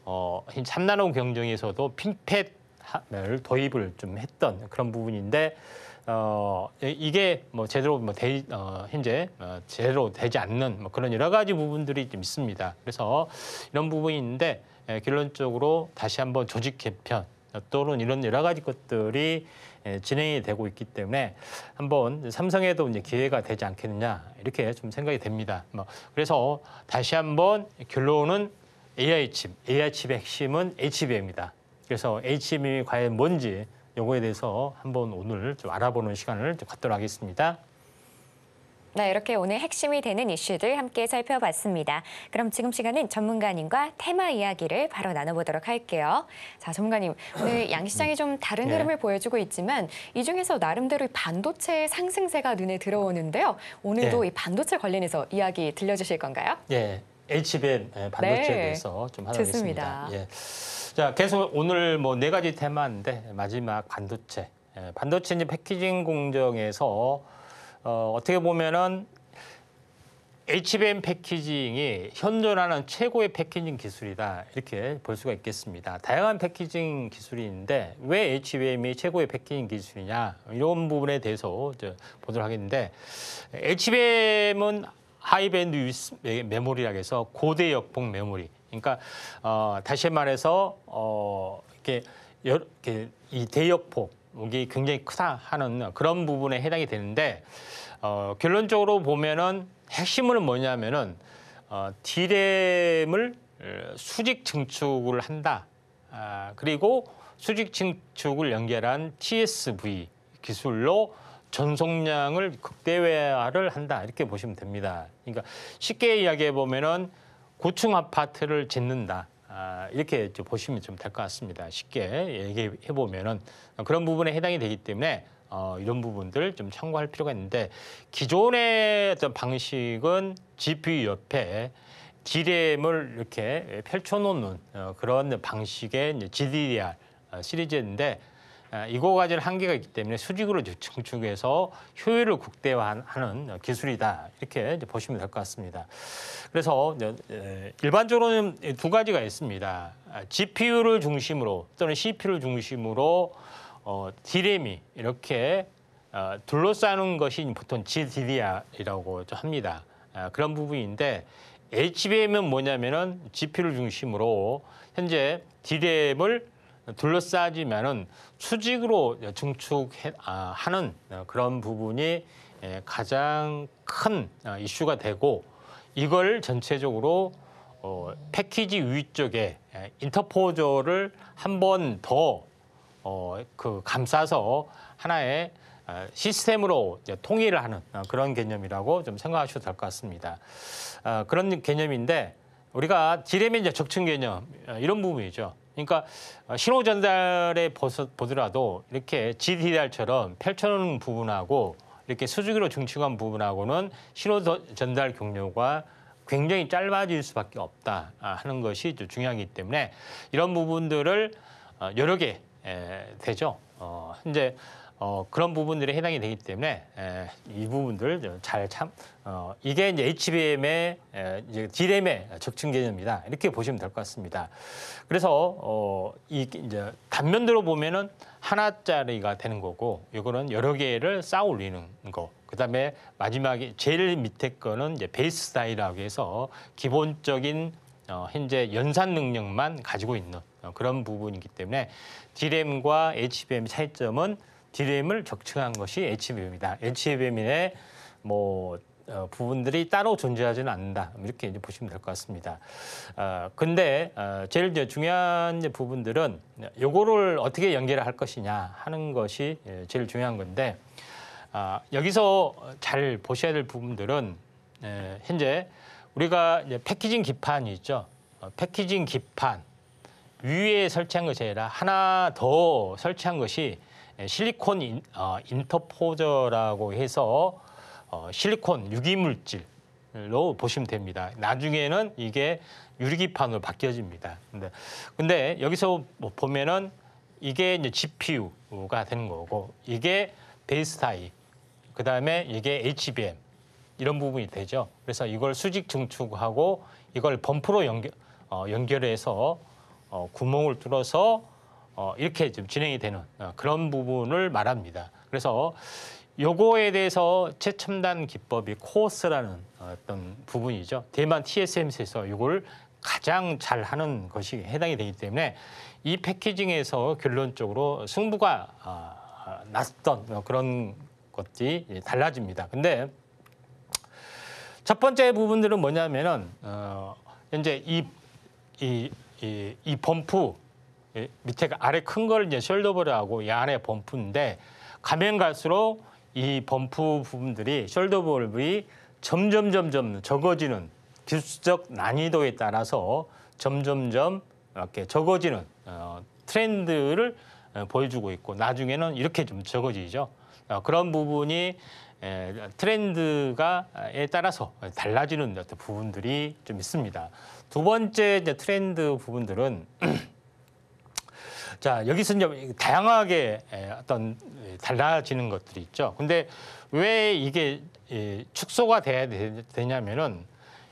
3나노 공정에서도 핀팻을 도입을 좀 했던 그런 부분인데 이게 뭐 제대로 현재 제대로 되지 않는 그런 여러 가지 부분들이 좀 있습니다. 그래서 이런 부분이 있는데 결론적으로 다시 한번 조직 개편 또는 이런 여러 가지 것들이 진행이 되고 있기 때문에 한번 삼성에도 이제 기회가 되지 않겠느냐 이렇게 좀 생각이 됩니다. 그래서 다시 한번 결론은 AI 칩의 핵심은 HBM입니다. 그래서 HBM이 과연 뭔지 요거에 대해서 한번 오늘 좀 알아보는 시간을 좀 갖도록 하겠습니다. 네, 이렇게 오늘 핵심이 되는 이슈들 함께 살펴봤습니다. 그럼 지금 시간은 전문가님과 테마 이야기를 바로 나눠보도록 할게요. 자, 전문가님, 오늘 양시장이 좀 다른 흐름을 보여주고 있지만 이 중에서 나름대로 반도체 상승세가 눈에 들어오는데요. 오늘도 이 반도체 관련해서 이야기 들려주실 건가요? HBM 반도체에 대해서 좀 하도록 좋습니다. 하겠습니다. 자, 계속 오늘 뭐 4가지 테마인데 마지막 반도체. 반도체 이제 패키징 공정에서 어떻게 보면은 HBM 패키징이 현존하는 최고의 패키징 기술이다 이렇게 볼 수가 있겠습니다. 다양한 패키징 기술이 있는데 왜 HBM이 최고의 패키징 기술이냐 이런 부분에 대해서 보도록 하겠는데 HBM은 하이밴드 위스 메모리라고 해서 고대 역폭 메모리. 그러니까 다시 말해서 이렇게 이 대역폭이 굉장히 크다 하는 그런 부분에 해당이 되는데 결론적으로 보면은 핵심은 뭐냐면은 D램을 수직 증축을 한다. 그리고 수직 증축을 연결한 TSV 기술로 전송량을 극대화를 한다. 이렇게 보시면 됩니다. 그러니까 쉽게 이야기해 보면은 고층 아파트를 짓는다. 이렇게 좀 보시면 좀 될 것 같습니다. 쉽게 얘기해 보면은 그런 부분에 해당이 되기 때문에 이런 부분들 좀 참고할 필요가 있는데 기존의 어떤 방식은 GPU 옆에 D램을 이렇게 펼쳐놓는 그런 방식의 GDDR 시리즈인데 이거 가진 한계가 있기 때문에 수직으로 증축해서 효율을 극대화하는 기술이다 이렇게 보시면 될 것 같습니다. 그래서 일반적으로는 2가지가 있습니다. GPU를 중심으로 또는 CPU를 중심으로 D램이 이렇게 둘러싸는 것이 보통 GDDR이라고 합니다. 그런 부분인데 HBM은 뭐냐면은 GPU를 중심으로 현재 D램을 둘러싸지만은 수직으로 증축하는 그런 부분이 가장 큰 이슈가 되고 이걸 전체적으로 패키지 위쪽에 인터포저를 한 번 더 감싸서 하나의 시스템으로 통일을 하는 그런 개념이라고 좀 생각하셔도 될 것 같습니다. 그런 개념인데 우리가 D램의 이제 적층 개념 이런 부분이죠. 그러니까 신호 전달에 보더라도 이렇게 GDDR처럼 펼쳐놓는 부분하고 이렇게 수직으로 중축한 부분하고는 신호 전달 경로가 굉장히 짧아질 수밖에 없다 하는 것이 중요하기 때문에 이런 부분들을 여러 개 되죠. 현재 그런 부분들이 해당이 되기 때문에 이 부분들 잘 이게 이제 HBM의 이제 D램의 적층 개념이다 이렇게 보시면 될 것 같습니다. 그래서 이제 단면으로 보면은 하나짜리가 되는 거고 이거는 여러 개를 쌓아 올리는 거. 그다음에 마지막에 제일 밑에 거는 이제 베이스 스타일이라고 해서 기본적인 현재 연산 능력만 가지고 있는 그런 부분이기 때문에 D램과 HBM 차이점은 D램을 적층한 것이 HBM이다. HBM의 부분들이 따로 존재하지는 않는다. 이렇게 이제 보시면 될 것 같습니다. 근데 제일 이제 중요한 부분들은 요거를 어떻게 연결할 것이냐 하는 것이 제일 중요한 건데 여기서 잘 보셔야 될 부분들은 현재 우리가 이제 패키징 기판이 있죠. 패키징 기판 위에 설치한 것이 아니라 하나 더 설치한 것이 실리콘 인터포저라고 해서 실리콘 유기물질로 보시면 됩니다. 나중에는 이게 유리기판으로 바뀌어집니다. 근데 여기서 보면은 이게 이제 GPU가 되는 거고 이게 베이스 타입, 그 다음에 이게 HBM 이런 부분이 되죠. 그래서 이걸 수직 증축하고 이걸 범프로 연결해서 구멍을 뚫어서 이렇게 좀 진행이 되는 그런 부분을 말합니다. 그래서 요거에 대해서 최첨단 기법이 코어스라는 어떤 부분이죠. 대만 TSMC에서 이걸 가장 잘하는 것이 해당이 되기 때문에 이 패키징에서 결론적으로 승부가 났던 그런 것들이 달라집니다. 근데 첫 번째 부분들은 뭐냐면은 현재 이 범프 밑에 아래 큰 걸 이제 숄더볼하고 이 안에 범프인데 가면 갈수록 이 범프 부분들이 숄더볼이 점점 적어지는 기술적 난이도에 따라서 점점점 이렇게 적어지는 트렌드를 보여주고 있고 나중에는 이렇게 좀 적어지죠. 그런 부분이 트렌드가에 따라서 달라지는 어떤 부분들이 좀 있습니다. 두 번째 이제 트렌드 부분들은 자, 여기서 이제 다양하게 어떤 달라지는 것들이 있죠. 근데 왜 이게 축소가 돼야 되냐면은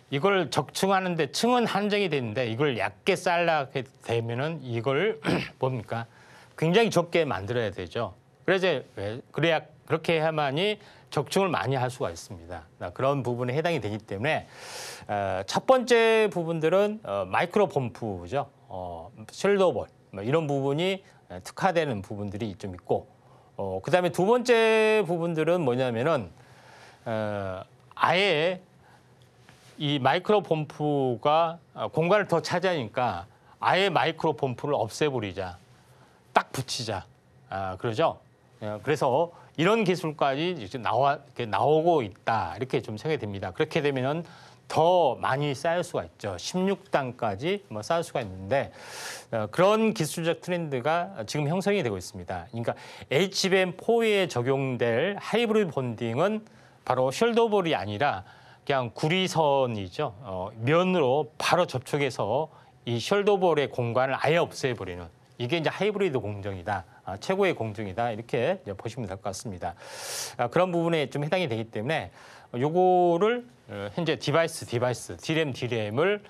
이걸 적층하는데 층은 한정이 되는데 이걸 얇게 잘라게 되면은 이걸 뭡니까? 굉장히 좁게 만들어야 되죠. 그래야 그렇게 해야만이 적층을 많이 할 수가 있습니다. 그런 부분에 해당이 되기 때문에 첫 번째 부분들은 마이크로 펌프죠. 쉘더볼 이런 부분이 특화되는 부분들이 좀 있고 그다음에 두 번째 부분들은 뭐냐면은 아예 이 마이크로 펌프가 공간을 더 차지하니까 아예 마이크로 펌프를 없애버리자. 딱 붙이자. 그러죠. 그래서 이런 기술까지 이제 이렇게 나오고 있다. 이렇게 좀 생각이 됩니다. 그렇게 되면은 더 많이 쌓일 수가 있죠. 16단까지 뭐 쌓을 수가 있는데 그런 기술적 트렌드가 지금 형성이 되고 있습니다. 그러니까 HBM4에 적용될 하이브리드 본딩은 바로 숄더볼이 아니라 그냥 구리선이죠. 면으로 바로 접촉해서 이 숄더볼의 공간을 아예 없애버리는 이게 이제 하이브리드 공정이다. 최고의 공정이다. 이렇게 이제 보시면 될 것 같습니다. 그런 부분에 좀 해당이 되기 때문에 요거를 현재 디바이스, DRAM을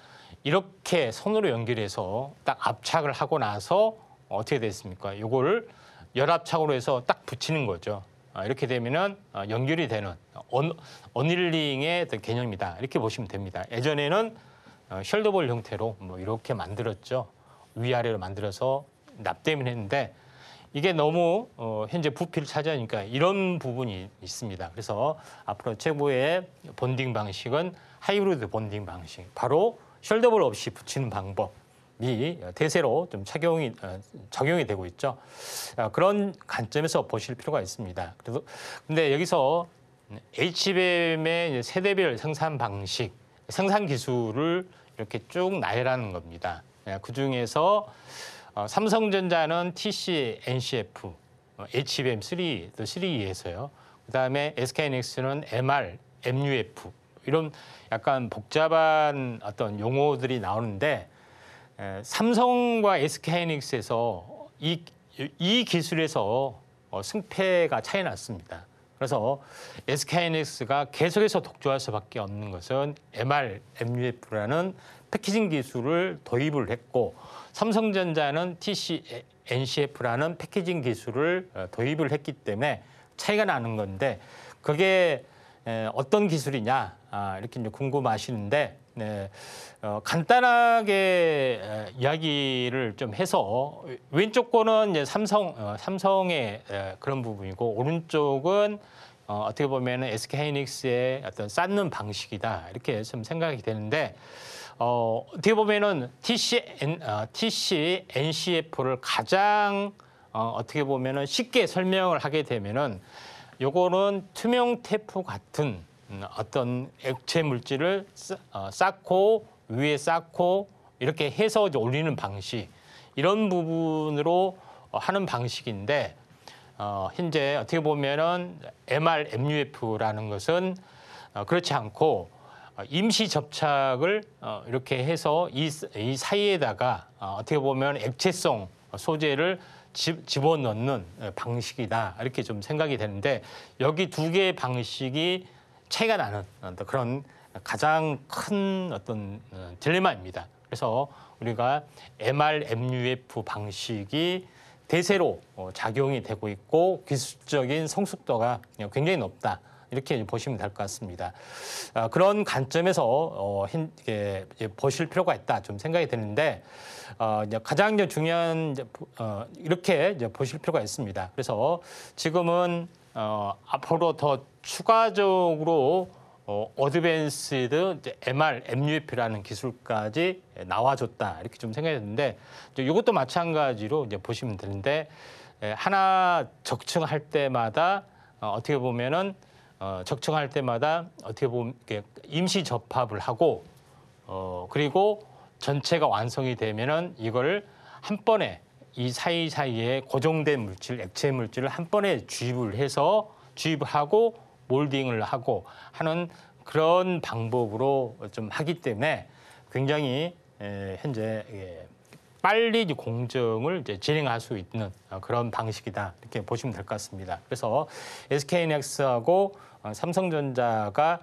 이렇게 선으로 연결해서 딱 압착을 하고 나서 어떻게 됐습니까? 요거를 열압착으로 해서 딱 붙이는 거죠. 이렇게 되면은 연결이 되는 어닐링의 개념이다. 이렇게 보시면 됩니다. 예전에는 숄더볼 형태로 뭐 이렇게 만들었죠. 위아래로 만들어서 납땜을 했는데 이게 너무 현재 부피를 차지하니까 이런 부분이 있습니다. 그래서 앞으로 최고의 본딩 방식은 하이브리드 본딩 방식. 바로 숄더볼 없이 붙이는 방법이 대세로 좀 적용이 되고 있죠. 그런 관점에서 보실 필요가 있습니다. 근데 여기서 HBM의 세대별 생산 방식, 생산 기술을 이렇게 쭉 나열하는 겁니다. 그 중에서 삼성전자는 TC, NCF, HBM3에서요. 그다음에 SK하이닉스는 MR, MUF 이런 약간 복잡한 어떤 용어들이 나오는데 삼성과 SK하이닉스에서 이 기술에서 승패가 차이 났습니다. 그래서 SK하이닉스가 계속해서 독주할 수밖에 없는 것은 MR, MUF라는 패키징 기술을 도입을 했고 삼성전자는 TC, NCF라는 패키징 기술을 도입을 했기 때문에 차이가 나는 건데 그게 어떤 기술이냐 이렇게 이제 궁금하시는데 간단하게 이야기를 좀 해서 왼쪽 거는 이제 삼성의 그런 부분이고 오른쪽은 어떻게 보면 SK하이닉스의 어떤 쌓는 방식이다 이렇게 좀 생각이 되는데 어떻게 보면은 TC, NCF를 가장 어떻게 보면은 쉽게 설명을 하게 되면은 요거는 투명 테이프 같은 어떤 액체 물질을 쌓고 위에 쌓고 이렇게 해서 이제 올리는 방식 이런 부분으로 하는 방식인데 현재 어떻게 보면은 MR, MUF라는 것은 그렇지 않고 임시 접착을 이렇게 해서 이 사이에다가 어떻게 보면 액체성 소재를 집어넣는 방식이다 이렇게 좀 생각이 되는데 여기 두 개의 방식이 차이가 나는 그런 가장 큰 어떤 딜레마입니다. 그래서 우리가 MR, MUF 방식이 대세로 작용이 되고 있고 기술적인 성숙도가 굉장히 높다. 이렇게 보시면 될 것 같습니다. 그런 관점에서 보실 필요가 있다 좀 생각이 드는데 가장 중요한 이렇게 보실 필요가 있습니다. 그래서 지금은 앞으로 더 추가적으로 어드밴스드 MR, MUF라는 기술까지 나와줬다 이렇게 좀 생각이 드는데 이것도 마찬가지로 보시면 되는데 하나 적층할 때마다 어떻게 보면은 적층할 때마다 어떻게 보면 임시 접합을 하고 그리고 전체가 완성이 되면은 이걸 한 번에 이 사이사이에 고정된 물질, 액체 물질을 한 번에 주입을 하고 몰딩을 하고 하는 그런 방법으로 좀 하기 때문에 굉장히 현재 빨리 이제 공정을 이제 진행할 수 있는 그런 방식이다 이렇게 보시면 될 것 같습니다. 그래서 SK하이닉스하고 삼성전자가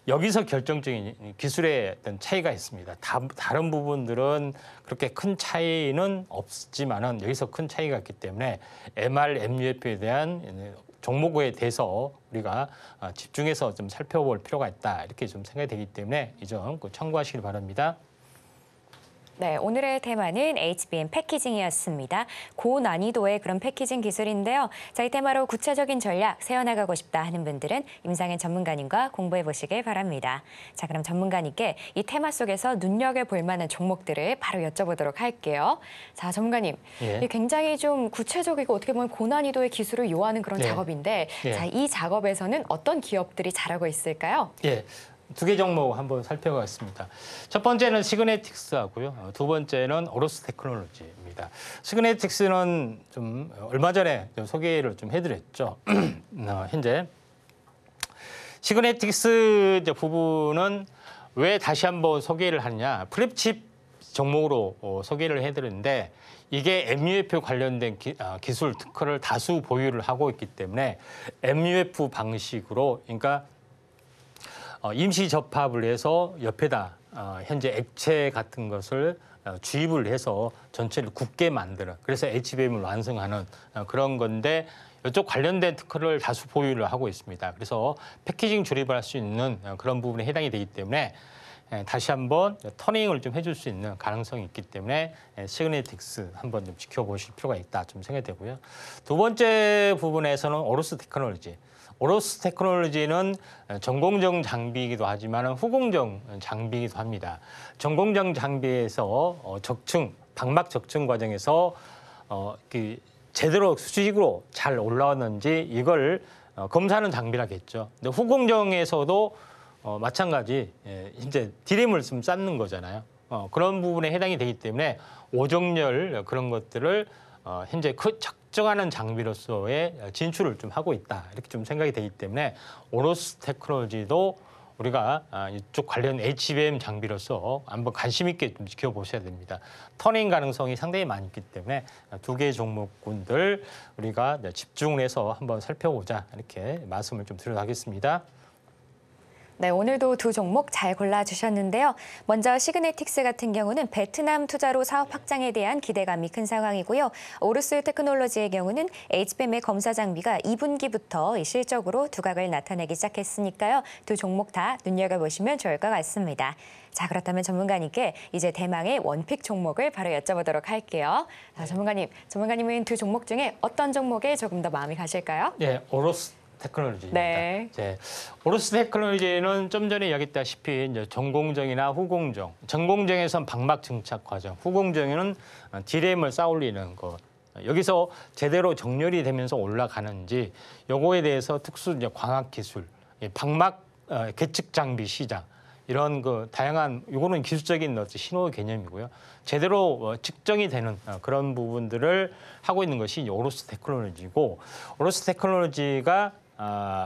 여기서 결정적인 기술의 어떤 차이가 있습니다. 다른 부분들은 그렇게 큰 차이는 없지만은 여기서 큰 차이가 있기 때문에 MR, MUF에 대한 종목에 대해서 우리가 집중해서 좀 살펴볼 필요가 있다 이렇게 좀 생각이 되기 때문에 이 점 참고하시길 바랍니다. 네, 오늘의 테마는 HBM 패키징이었습니다. 고난이도의 그런 패키징 기술인데요. 자, 이 테마로 구체적인 전략 세워나가고 싶다 하는 분들은 임상현 전문가님과 공부해 보시길 바랍니다. 자, 그럼 전문가님께 이 테마 속에서 눈여겨볼 만한 종목들을 바로 여쭤보도록 할게요. 자, 전문가님, 예. 굉장히 좀 구체적이고 어떻게 보면 고난이도의 기술을 요하는 그런 예. 작업인데 예. 자, 이 작업에서는 어떤 기업들이 잘하고 있을까요? 예. 두 개 종목 한번 살펴보겠습니다. 첫 번째는 시그네틱스하고요. 두 번째는 오로스 테크놀로지입니다. 시그네틱스는 좀 얼마 전에 좀 소개를 좀 해드렸죠. 현재 시그네틱스 부분은 왜 다시 한번 소개를 하느냐? 프랩칩 종목으로 소개를 해드렸는데 이게 MUF 관련된 기술 특허를 다수 보유를 하고 있기 때문에 MUF 방식으로 그러니까 임시 접합을 해서 옆에다 현재 액체 같은 것을 주입을 해서 전체를 굳게 만드는 그래서 HBM을 완성하는 그런 건데 이쪽 관련된 특허를 다수 보유를 하고 있습니다. 그래서 패키징 조립을 할 수 있는 그런 부분에 해당이 되기 때문에 다시 한번 터닝을 좀 해줄 수 있는 가능성이 있기 때문에 시그네틱스 한번 좀 지켜보실 필요가 있다 좀 생각이 되고요. 두 번째 부분에서는 오로스 테크놀로지. 오로스 테크놀로지는 전공정 장비이기도 하지만 후공정 장비이기도 합니다. 전공정 장비에서 방막 적층 과정에서 제대로 수직으로 잘 올라왔는지 이걸 검사하는 장비라겠죠. 근데 후공정에서도 마찬가지 이제 디램을 좀 쌓는 거잖아요. 그런 부분에 해당이 되기 때문에 오정열 그런 것들을 현재 측정하는 장비로서의 진출을 좀 하고 있다 이렇게 좀 생각이 되기 때문에 오로스 테크놀로지도 우리가 이쪽 관련 HBM 장비로서 한번 관심 있게 좀 지켜보셔야 됩니다. 터닝 가능성이 상당히 많이 있기 때문에 두 개의 종목군들 우리가 집중을 해서 한번 살펴보자 이렇게 말씀을 좀 드리도록 하겠습니다. 네, 오늘도 두 종목 잘 골라주셨는데요. 먼저 시그네틱스 같은 경우는 베트남 투자로 사업 확장에 대한 기대감이 큰 상황이고요. 오르스 테크놀로지의 경우는 HBM의 검사 장비가 2분기부터 실적으로 두각을 나타내기 시작했으니까요. 두 종목 다 눈여겨보시면 좋을 것 같습니다. 자, 그렇다면 전문가님께 이제 대망의 원픽 종목을 바로 여쭤보도록 할게요. 자, 전문가님은 두 종목 중에 어떤 종목에 조금 더 마음이 가실까요? 네, 오로스 테크놀로지입니다. 네. 오로스 테크놀로지는 좀 전에 이야기했다시피 이제 전공정이나 후공정, 전공정에선 방막 증착 과정, 후공정에는 디램을 쌓아올리는 것. 여기서 제대로 정렬이 되면서 올라가는지 요거에 대해서 특수 이제 광학 기술, 방막 계측 장비 시장 이런 다양한 요거는 기술적인 신호 개념이고요. 제대로 측정이 되는 그런 부분들을 하고 있는 것이 오로스 테크놀로지고 오로스 테크놀로지가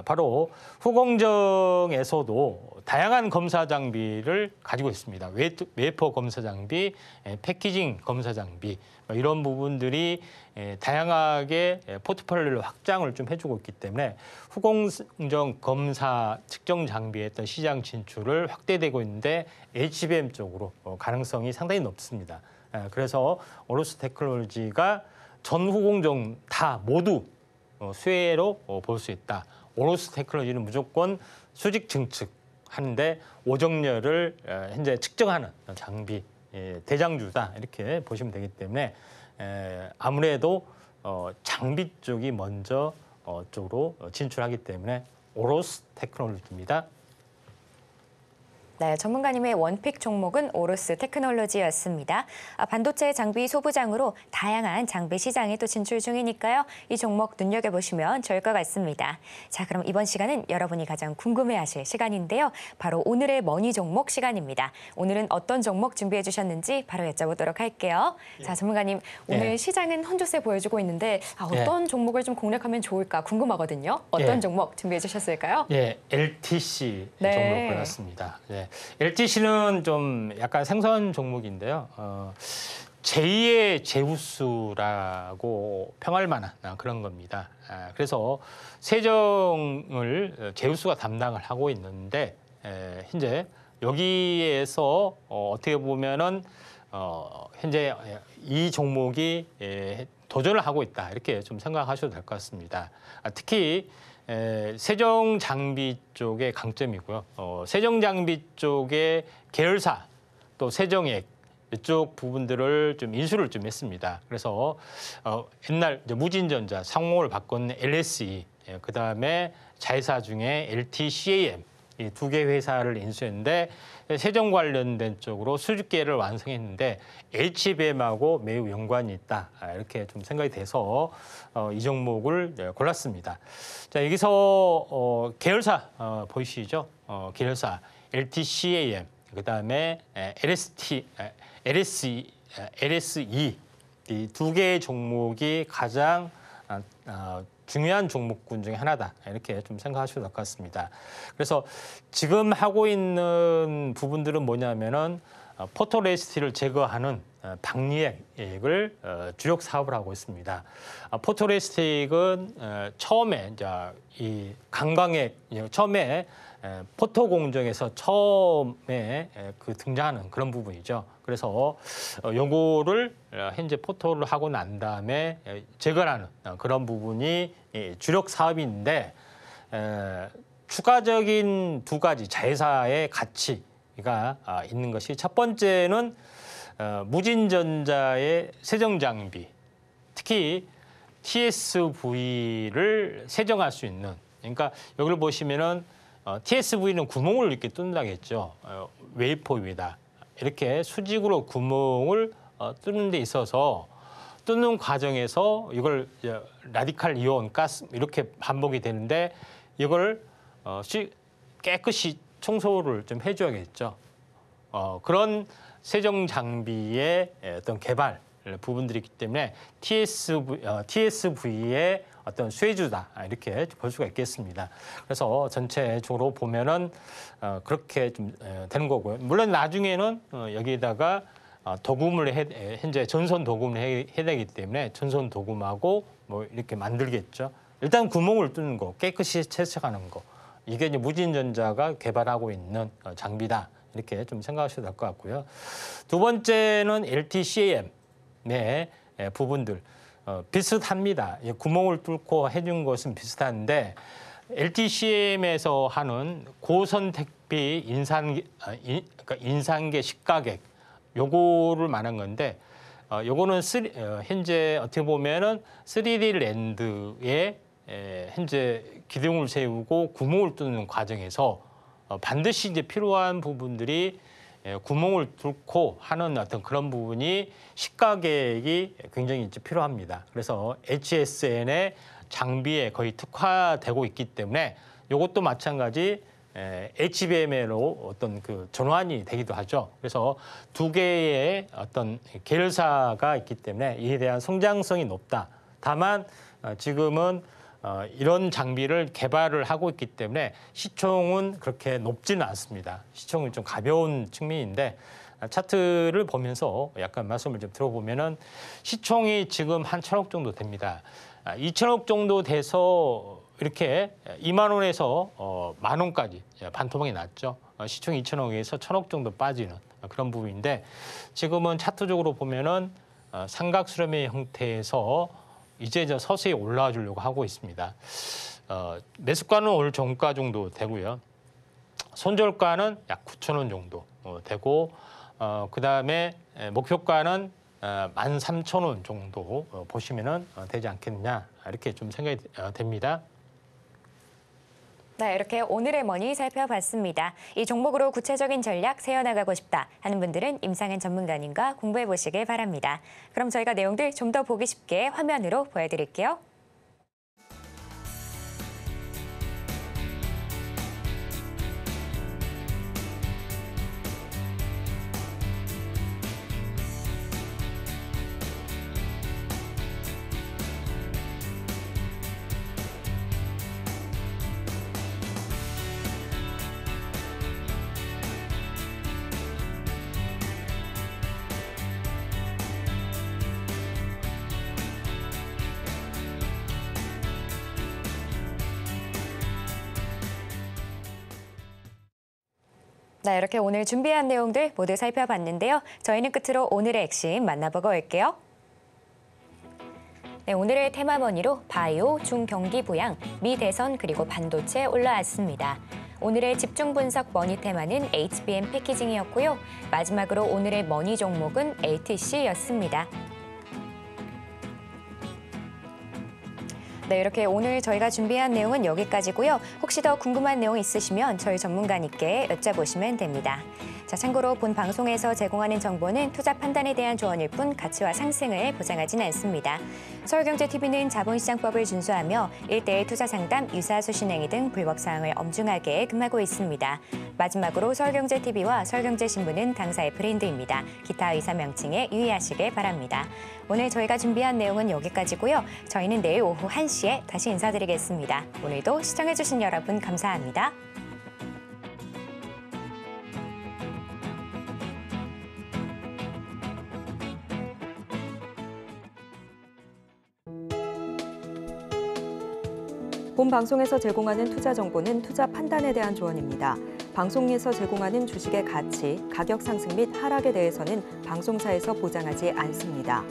바로 후공정에서도 다양한 검사 장비를 가지고 있습니다. 웨이퍼 검사 장비, 패키징 검사 장비 이런 부분들이 다양하게 포트폴리오 확장을 좀 해주고 있기 때문에 후공정 검사 측정 장비의 어떤 시장 진출을 확대되고 있는데 HBM 쪽으로 가능성이 상당히 높습니다. 그래서 오로스 테크놀로지가 전 후공정 다 모두 수혜로 볼 수 있다. 오로스 테크놀로지는 무조건 수직 증축하는데 오정열을 현재 측정하는 장비 대장주다 이렇게 보시면 되기 때문에 아무래도 장비 쪽이 먼저 쪽으로 진출하기 때문에 오로스 테크놀로지입니다. 네, 전문가님의 원픽 종목은 오로스 테크놀로지였습니다. 반도체 장비 소부장으로 다양한 장비 시장에 또 진출 중이니까요. 이 종목 눈여겨보시면 좋을 것 같습니다. 자, 그럼 이번 시간은 여러분이 가장 궁금해하실 시간인데요. 바로 오늘의 머니 종목 시간입니다. 오늘은 어떤 종목 준비해 주셨는지 바로 여쭤보도록 할게요. 자, 전문가님, 오늘 시장은 혼조세 보여주고 있는데 어떤 종목을 좀 공략하면 좋을까 궁금하거든요. 어떤 종목 준비해 주셨을까요? LTC 종목 골랐습니다. LTC는 좀 약간 생선 종목인데요. 제2의 제우스라고 평할 만한 그런 겁니다. 그래서 세정을 제우스가 담당을 하고 있는데 현재 여기에서 어떻게 보면은 현재 이 종목이 도전을 하고 있다 이렇게 좀 생각하셔도 될 것 같습니다. 특히 세정 장비 쪽의 강점이고요. 세정 장비 쪽의 계열사 또 세정액 이쪽 부분들을 좀 인수를 좀 했습니다. 그래서 옛날 이제 무진전자 상호를 바꾼 LSE, 그다음에 자회사 중에 LTCAM 이 두 개 회사를 인수했는데 세정 관련된 쪽으로 수주계를 완성했는데 HBM하고 매우 연관이 있다 이렇게 좀 생각이 돼서 이 종목을 골랐습니다. 자 여기서 계열사 보이시죠? 계열사 LTCAM 그다음에 LSE 이 두 개의 종목이 가장 중요한 종목군 중에 하나다 이렇게 좀 생각하셔도 될 것 같습니다. 그래서 지금 하고 있는 부분들은 뭐냐면은 포토레시스트를 제거하는 박리액을 주력 사업을 하고 있습니다. 포토레시스트는 처음에 이제 이 강광액 처음에 포토 공정에서 처음에 그 등장하는 그런 부분이죠. 그래서 요거를 현재 포토를 하고 난 다음에 제거하는 그런 부분이 주력 사업인데 추가적인 두 가지 자회사의 가치가 있는 것이 첫 번째는 무진전자의 세정 장비, 특히 TSV를 세정할 수 있는 그러니까 여기를 보시면은 TSV는 구멍을 이렇게 뚫는다고 했죠. 웨이퍼 위에다 이렇게 수직으로 구멍을 뚫는 데 있어서 뚫는 과정에서 이걸 라디칼 이온 가스 이렇게 반복이 되는데 이걸 깨끗이 청소를 좀 해줘야겠죠. 그런 세정 장비의 어떤 개발 부분들이 있기 때문에 TSV의 어떤 수혜주다 이렇게 볼 수가 있겠습니다. 그래서 전체적으로 보면은 그렇게 좀 되는 거고요. 물론 나중에는 여기에다가 도금을 현재 전선 도금을 해야 되기 때문에 전선 도금하고 뭐 이렇게 만들겠죠. 일단 구멍을 뚫는 거, 깨끗이 채색하는 거 이게 이제 무진전자가 개발하고 있는 장비다 이렇게 좀 생각하셔도 될 것 같고요. 두 번째는 LTCAM 의 부분들. 비슷합니다. 구멍을 뚫고 해준 것은 비슷한데 LTCM에서 하는 고선택비 그러니까 인상계 식가객 요거를 말한 건데 요거는 현재 어떻게 보면은 3D 랜드에 현재 기둥을 세우고 구멍을 뚫는 과정에서 반드시 이제 필요한 부분들이 구멍을 뚫고 하는 어떤 그런 부분이 식가격이 굉장히 이제 필요합니다. 그래서 HSN의 장비에 거의 특화되고 있기 때문에 이것도 마찬가지 HBM으로 어떤 그 전환이 되기도 하죠. 그래서 두 개의 어떤 계열사가 있기 때문에 이에 대한 성장성이 높다. 다만 지금은 이런 장비를 개발을 하고 있기 때문에 시총은 그렇게 높지는 않습니다. 시총은 좀 가벼운 측면인데 차트를 보면서 약간 말씀을 좀 들어보면은 시총이 지금 한 1,000억 정도 됩니다. 2,000억 정도 돼서 이렇게 2만 원에서 10,000원까지 반토막이 났죠. 시총이 2,000억에서 1,000억 정도 빠지는 그런 부분인데 지금은 차트적으로 보면은 삼각수렴의 형태에서 이제 서서히 올라와 주려고 하고 있습니다. 매수가는 오늘 종가 정도 되고요. 손절가는 약 9,000원 정도 되고 그다음에 목표가는 13,000원 정도 보시면은 되지 않겠느냐 이렇게 좀 생각이 됩니다. 네, 이렇게 오늘의 머니 살펴봤습니다. 이 종목으로 구체적인 전략 세워나가고 싶다 하는 분들은 임상현 전문가님과 공부해 보시길 바랍니다. 그럼 저희가 내용들 좀 더 보기 쉽게 화면으로 보여드릴게요. 네, 이렇게 오늘 준비한 내용들 모두 살펴봤는데요. 저희는 끝으로 오늘의 핵심 만나보고 올게요. 네, 오늘의 테마머니로 바이오, 중경기 부양, 미대선 그리고 반도체 올라왔습니다. 오늘의 집중 분석 머니 테마는 HBM 패키징이었고요. 마지막으로 오늘의 머니 종목은 LTC였습니다. 네, 이렇게 오늘 저희가 준비한 내용은 여기까지고요. 혹시 더 궁금한 내용 있으시면 저희 전문가님께 여쭤보시면 됩니다. 자, 참고로 본 방송에서 제공하는 정보는 투자 판단에 대한 조언일 뿐 가치와 상승을 보장하진 않습니다. 서울경제TV는 자본시장법을 준수하며 1:1 투자 상담, 유사수신 행위 등 불법 사항을 엄중하게 금하고 있습니다. 마지막으로 서울경제TV와 서울경제신문은 당사의 브랜드입니다. 기타 의사 명칭에 유의하시길 바랍니다. 오늘 저희가 준비한 내용은 여기까지고요. 저희는 내일 오후 1시에 다시 인사드리겠습니다. 오늘도 시청해주신 여러분 감사합니다. 본 방송에서 제공하는 투자 정보는 투자 판단에 대한 조언입니다. 방송에서 제공하는 주식의 가치, 가격 상승 및 하락에 대해서는 방송사에서 보장하지 않습니다.